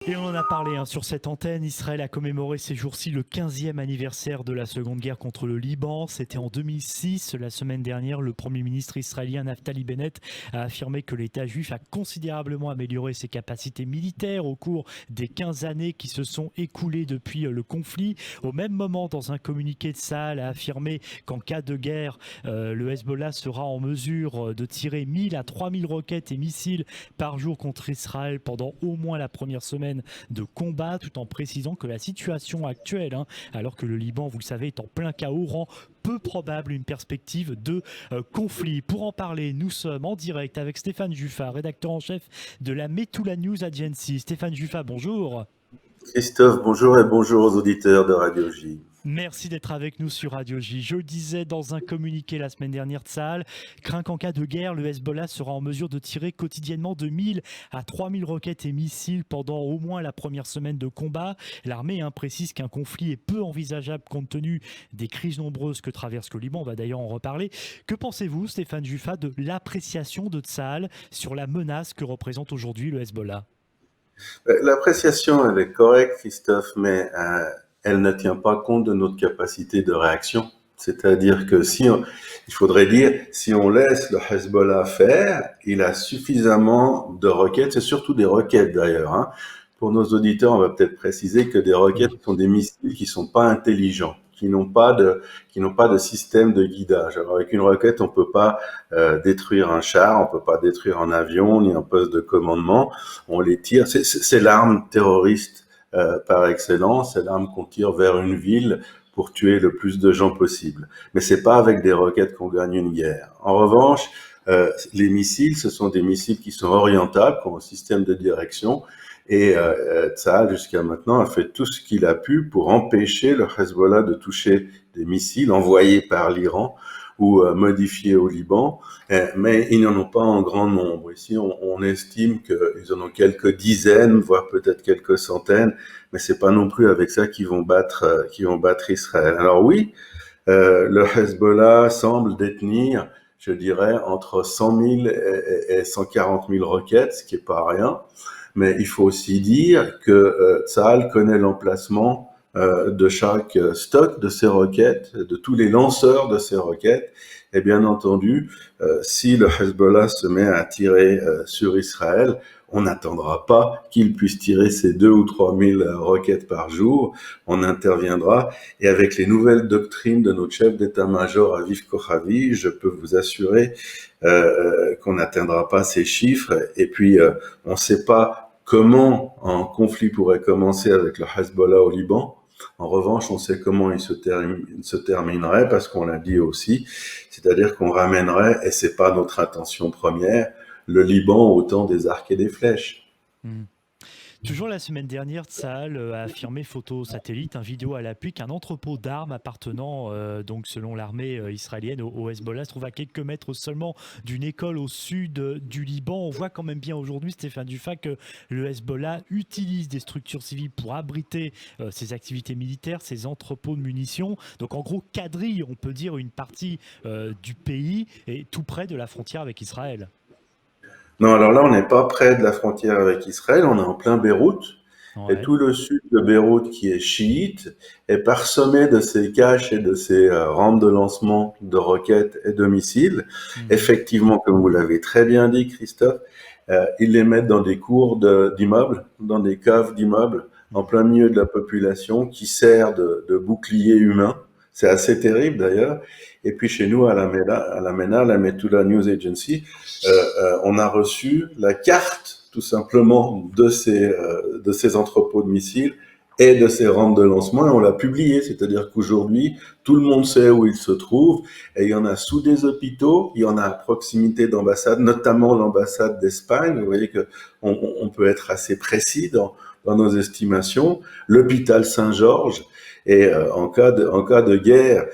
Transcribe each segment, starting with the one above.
Et on en a parlé sur cette antenne. Israël a commémoré ces jours-ci le 15e anniversaire de la Seconde Guerre contre le Liban. C'était en 2006. La semaine dernière, le Premier ministre israélien Naftali Bennett a affirmé que l'État juif a considérablement amélioré ses capacités militaires au cours des 15 années qui se sont écoulées depuis le conflit. Au même moment, dans un communiqué de Tsahal, a affirmé qu'en cas de guerre, le Hezbollah sera en mesure de tirer 1000 à 3000 roquettes et missiles par jour contre Israël pendant au moins la première semaine de combat, tout en précisant que la situation actuelle, alors que le Liban, vous le savez, est en plein chaos, rend peu probable une perspective de conflit. Pour en parler, nous sommes en direct avec Stéphane Juffa, rédacteur en chef de la Metula News Agency. Stéphane Juffa, bonjour. Christophe, bonjour et bonjour aux auditeurs de Radio J. Merci d'être avec nous sur Radio J. Je le disais dans un communiqué la semaine dernière, Tsahal craint qu'en cas de guerre, le Hezbollah sera en mesure de tirer quotidiennement de 1000 à 3000 roquettes et missiles pendant au moins la première semaine de combat. L'armée précise qu'un conflit est peu envisageable compte tenu des crises nombreuses que traverse le Liban. On va d'ailleurs en reparler. Que pensez-vous, Stéphane Juffa, de l'appréciation de Tsahal sur la menace que représente aujourd'hui le Hezbollah? L'appréciation, elle est correcte, Christophe, mais elle ne tient pas compte de notre capacité de réaction. C'est-à-dire que il faudrait dire, si on laisse le Hezbollah faire, il a suffisamment de roquettes, c'est surtout des roquettes d'ailleurs. Pour nos auditeurs, on va peut-être préciser que des roquettes Oui. sont des missiles qui sont pas intelligents, qui n'ont pas de système de guidage. Alors avec une roquette, on peut pas détruire un char, on peut pas détruire un avion ni un poste de commandement. On les tire. C'est l'arme terroriste par excellence. C'est l'arme qu'on tire vers une ville pour tuer le plus de gens possible. Mais c'est pas avec des roquettes qu'on gagne une guerre. En revanche, les missiles, ce sont des missiles qui sont orientables, qui ont un système de direction. Et Tsahal, jusqu'à maintenant, a fait tout ce qu'il a pu pour empêcher le Hezbollah de toucher des missiles envoyés par l'Iran ou modifiés au Liban, mais ils n'en ont pas en grand nombre. Ici, on estime qu'ils en ont quelques dizaines, voire peut-être quelques centaines, mais c'est pas non plus avec ça qu'ils vont battre Israël. Alors oui, le Hezbollah semble détenir, je dirais, entre 100 000 et 140 000 roquettes, ce qui est pas rien. Mais il faut aussi dire que Tsahal connaît l'emplacement de chaque stock de ces roquettes, de tous les lanceurs de ces roquettes. Et bien entendu, si le Hezbollah se met à tirer sur Israël, on n'attendra pas qu'il puisse tirer ses 2 ou 3 000 roquettes par jour. On interviendra. Et avec les nouvelles doctrines de notre chef d'état-major Aviv Kochavi, je peux vous assurer qu'on n'atteindra pas ces chiffres. Et puis, on ne sait pas comment un conflit pourrait commencer avec le Hezbollah au Liban. En revanche, on sait comment il se terminerait parce qu'on l'a dit aussi, c'est-à-dire qu'on ramènerait, et c'est pas notre intention première, le Liban au temps des arcs et des flèches. Hmm. Toujours la semaine dernière, Tsahal a affirmé, photo satellite, un vidéo à l'appui, qu'un entrepôt d'armes appartenant, donc selon l'armée israélienne, au Hezbollah se trouve à quelques mètres seulement d'une école au sud du Liban. On voit quand même bien aujourd'hui, Stéphane Dufat, que le Hezbollah utilise des structures civiles pour abriter ses activités militaires, ses entrepôts de munitions. Donc en gros, quadrille, on peut dire, une partie du pays et tout près de la frontière avec Israël. Non, alors là, on n'est pas près de la frontière avec Israël, on est en plein Beyrouth. Et Ouais. tout le sud de Beyrouth, qui est chiite, est parsemé de ces caches et de ces rampes de lancement de roquettes et de missiles. Mhm. Effectivement, comme vous l'avez très bien dit, Christophe, ils les mettent dans des cours d'immeubles, dans des caves d'immeubles, en Mhm. plein milieu de la population, qui sert de bouclier humain. C'est assez terrible d'ailleurs. Et puis chez nous, à la MENA, la Metula News Agency, on a reçu la carte tout simplement de ces entrepôts de missiles et de ces rampes de lancement et on l'a publié, c'est-à-dire qu'aujourd'hui tout le monde sait où il se trouve et il y en a sous des hôpitaux, il y en a à proximité d'ambassades, notamment l'ambassade d'Espagne. Vous voyez que on peut être assez précis dans nos estimations. L'hôpital Saint-Georges et en cas de guerre,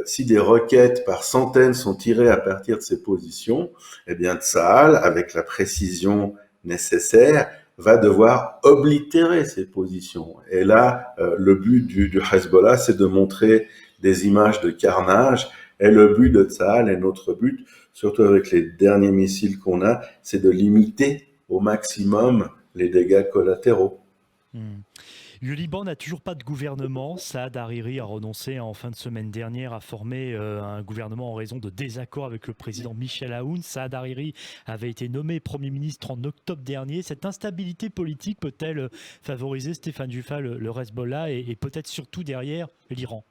si des roquettes par centaines sont tirées à partir de ces positions, eh bien Tsahal, avec la précision nécessaire, va devoir oblitérer ces positions. Et là, le but du Hezbollah, c'est de montrer des images de carnage. Et le but de Tsahal et notre but, surtout avec les derniers missiles qu'on a, c'est de limiter au maximum les dégâts collatéraux. Hmm. Le Liban n'a toujours pas de gouvernement. Saad Hariri a renoncé en fin de semaine dernière à former un gouvernement en raison de désaccords avec le président Michel Aoun. Saad Hariri avait été nommé Premier ministre en octobre dernier. Cette instabilité politique peut-elle favoriser Stéphane Jufa, le Hezbollah et peut-être surtout derrière l'Iran?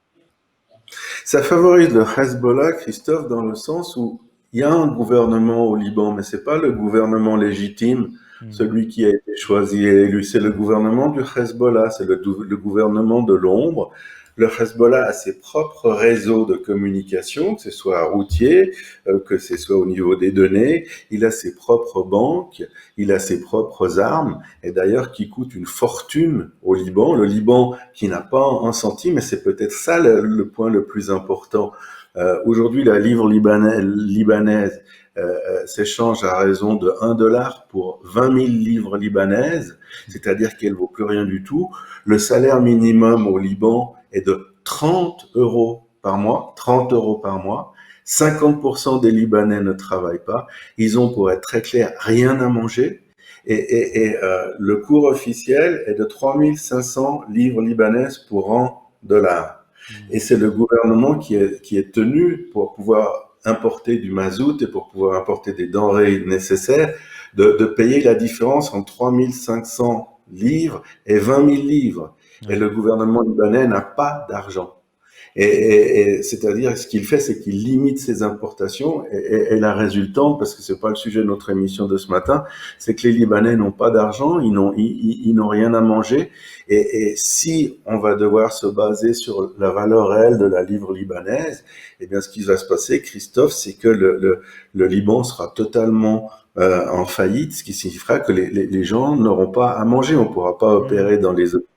Ça favorise le Hezbollah, Christophe, dans le sens où il y a un gouvernement au Liban, mais c'est pas le gouvernement légitime, Hmm. celui qui a été choisi et élu. C'est le gouvernement du Hezbollah, c'est le gouvernement de l'ombre. Le Hezbollah a ses propres réseaux de communication, que ce soit routier, que ce soit au niveau des données. Il a ses propres banques, il a ses propres armes, et d'ailleurs qui coûtent une fortune au Liban. Le Liban qui n'a pas un centime, et c'est peut-être ça le point le plus important. Aujourd'hui, la livre libanaise s'échange à raison de 1 dollar pour 20 000 livres libanaises, c'est-à-dire qu'elle vaut plus rien du tout. Le salaire minimum au Liban est de 30 euros par mois, 30 euros par mois. 50% des Libanais ne travaillent pas. Ils ont, pour être très clair, rien à manger. Le cours officiel est de 3500 livres libanaises pour 1 dollar. Et Hmm. c'est le gouvernement qui est tenu pour pouvoir importer du mazout et pour pouvoir importer des denrées nécessaires, de payer la différence entre 3500 livres et 20 000 livres. Et Ouais. le gouvernement libanais n'a pas d'argent. C'est-à-dire, ce qu'il fait, c'est qu'il limite ses importations et la résultante, parce que c'est pas le sujet de notre émission de ce matin, c'est que les Libanais n'ont pas d'argent, ils n'ont rien à manger. Et si on va devoir se baser sur la valeur réelle de la livre libanaise, eh bien, ce qui va se passer, Christophe, c'est que le Liban sera totalement en faillite, ce qui signifiera que les gens n'auront pas à manger. On ne pourra pas Hmm. opérer dans les hôpitaux.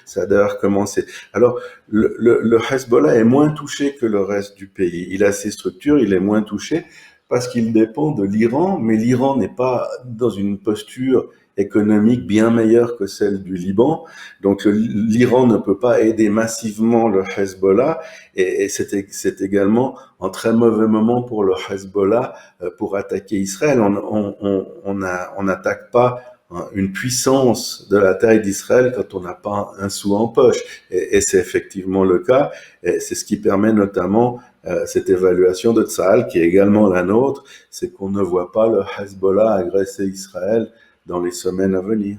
Ça a d'ailleurs commencé. Alors, le Hezbollah est moins touché que le reste du pays. Il a ses structures, il est moins touché parce qu'il dépend de l'Iran, mais l'Iran n'est pas dans une posture économique bien meilleure que celle du Liban. Donc l'Iran ne peut pas aider massivement le Hezbollah et c'est également un très mauvais moment pour le Hezbollah pour attaquer Israël. On n'attaque pas une puissance de la taille d'Israël quand on n'a pas un sou en poche. Et c'est effectivement le cas. Et c'est ce qui permet notamment cette évaluation de Tsahal, qui est également la nôtre, c'est qu'on ne voit pas le Hezbollah agresser Israël dans les semaines à venir.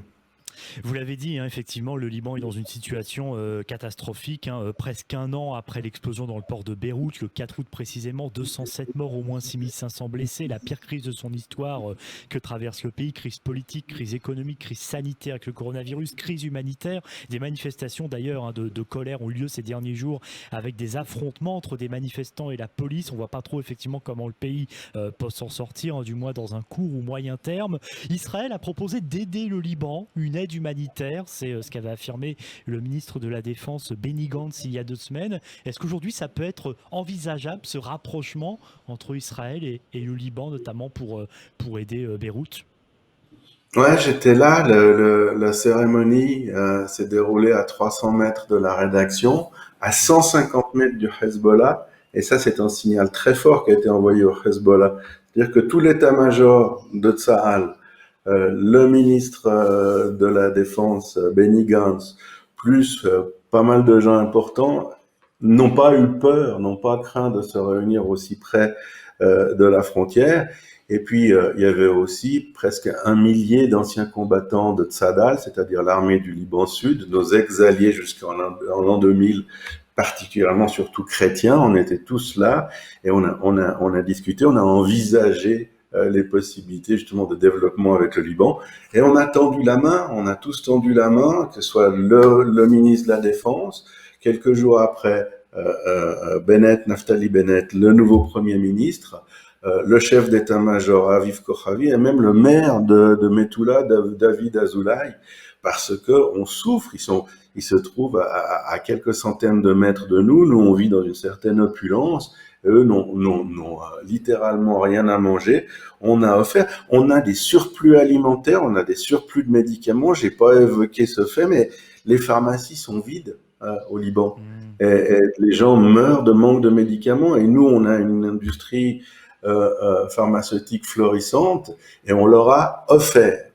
Vous l'avez dit, hein, effectivement, le Liban est dans une situation catastrophique, hein, presque un an après l'explosion dans le port de Beyrouth, le 4 août précisément, 207 morts, au moins 6500 blessés, la pire crise de son histoire que traverse le pays, crise politique, crise économique, crise sanitaire avec le coronavirus, crise humanitaire, des manifestations d'ailleurs hein, de colère ont eu lieu ces derniers jours avec des affrontements entre des manifestants et la police. On voit pas trop effectivement comment le pays peut s'en sortir, hein, du moins dans un court ou moyen terme. Israël a proposé d'aider le Liban, une aide humanitaire, c'est ce qu'avait affirmé le ministre de la Défense Benny Gantz il y a 2 semaines. Est-ce qu'aujourd'hui ça peut être envisageable, ce rapprochement entre Israël et le Liban, notamment pour aider Beyrouth? Ouais, j'étais là. La cérémonie s'est déroulée à 300 mètres de la rédaction, à 150 mètres du Hezbollah. Et ça, c'est un signal très fort qui a été envoyé au Hezbollah. C'est-à-dire que tout l'état-major de Tsahal, le ministre de la Défense, Benny Gantz, plus pas mal de gens importants, n'ont pas eu peur, n'ont pas craint de se réunir aussi près de la frontière. Et puis, il y avait aussi presque 1 millier d'anciens combattants de Tzadal, c'est-à-dire l'armée du Liban Sud, nos ex-alliés jusqu'en l'an 2000, particulièrement surtout chrétiens. On était tous là et on a discuté, on a envisagé les possibilités justement de développement avec le Liban. Et on a tendu la main, on a tous tendu la main, que ce soit le ministre de la Défense, quelques jours après, Naftali Bennett, le nouveau Premier ministre, le chef d'état-major Aviv Kochavi et même le maire de Metula, David Azoulay, parce que on souffre. Ils se trouvent à quelques centaines de mètres de nous. Nous, on vit dans une certaine opulence. Eux n'ont littéralement rien à manger. On a offert, on a des surplus alimentaires, on a des surplus de médicaments. J'ai pas évoqué ce fait, mais les pharmacies sont vides au Liban. Hmm. Et les gens meurent de manque de médicaments. Et nous, on a une industrie pharmaceutique florissante et on leur a offert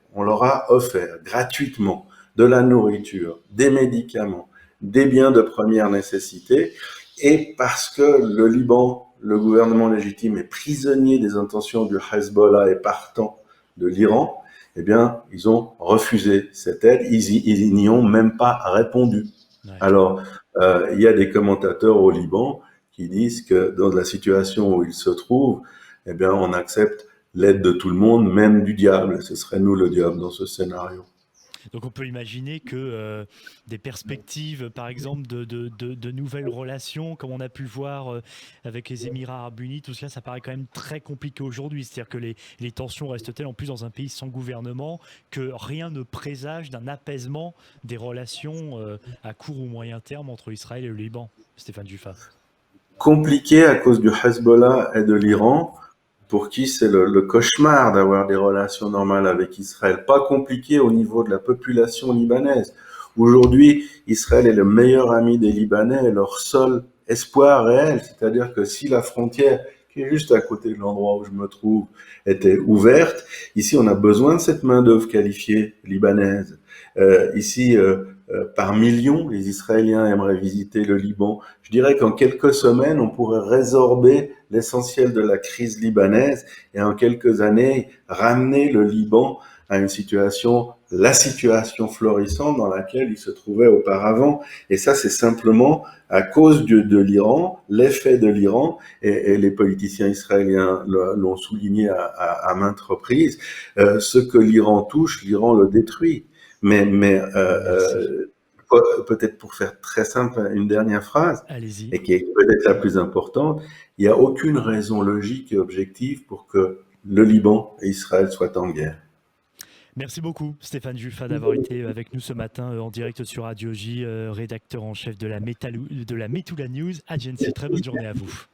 gratuitement de la nourriture, des médicaments, des biens de première nécessité, et parce que le Liban, le gouvernement légitime, est prisonnier des intentions du Hezbollah et partant de l'Iran, eh bien, ils ont refusé cette aide, ils n'y ont même pas répondu. Ouais. Alors, il y a des commentateurs au Liban qui disent que dans la situation où ils se trouvent, eh bien, on accepte l'aide de tout le monde, même du diable. Ce serait nous le diable dans ce scénario. Donc on peut imaginer que des perspectives, par exemple, de nouvelles relations, comme on a pu le voir avec les Émirats Arabes Unis, tout cela, ça paraît quand même très compliqué aujourd'hui. C'est-à-dire que les tensions restent telles, en plus dans un pays sans gouvernement, que rien ne présage d'un apaisement des relations à court ou moyen terme entre Israël et le Liban. Stéphane Dufat. Compliqué à cause du Hezbollah et de l'Iran, pour qui c'est le cauchemar d'avoir des relations normales avec Israël. Pas compliqué au niveau de la population libanaise. Aujourd'hui, Israël est le meilleur ami des Libanais et leur seul espoir réel. C'est-à-dire que si la frontière, qui est juste à côté de l'endroit où je me trouve, était ouverte, ici on a besoin de cette main-d'œuvre qualifiée libanaise. Par millions, les Israéliens aimeraient visiter le Liban. Je dirais qu'en quelques semaines, on pourrait résorber l'essentiel de la crise libanaise et en quelques années, ramener le Liban à la situation florissante dans laquelle il se trouvait auparavant. Et ça, c'est simplement à cause de l'Iran, l'effet de l'Iran, et les politiciens israéliens l'ont souligné à maintes reprises. Ce que l'Iran touche, l'Iran le détruit. Mais peut-être pour faire très simple, une dernière phrase, Allez-y. et qui est peut-être la plus importante, il n'y a aucune raison logique et objective pour que le Liban et Israël soient en guerre. Merci beaucoup Stéphane Dufat d'avoir été avec nous ce matin en direct sur Radio J, rédacteur en chef de la Metula News Agency. Très bonne journée à vous.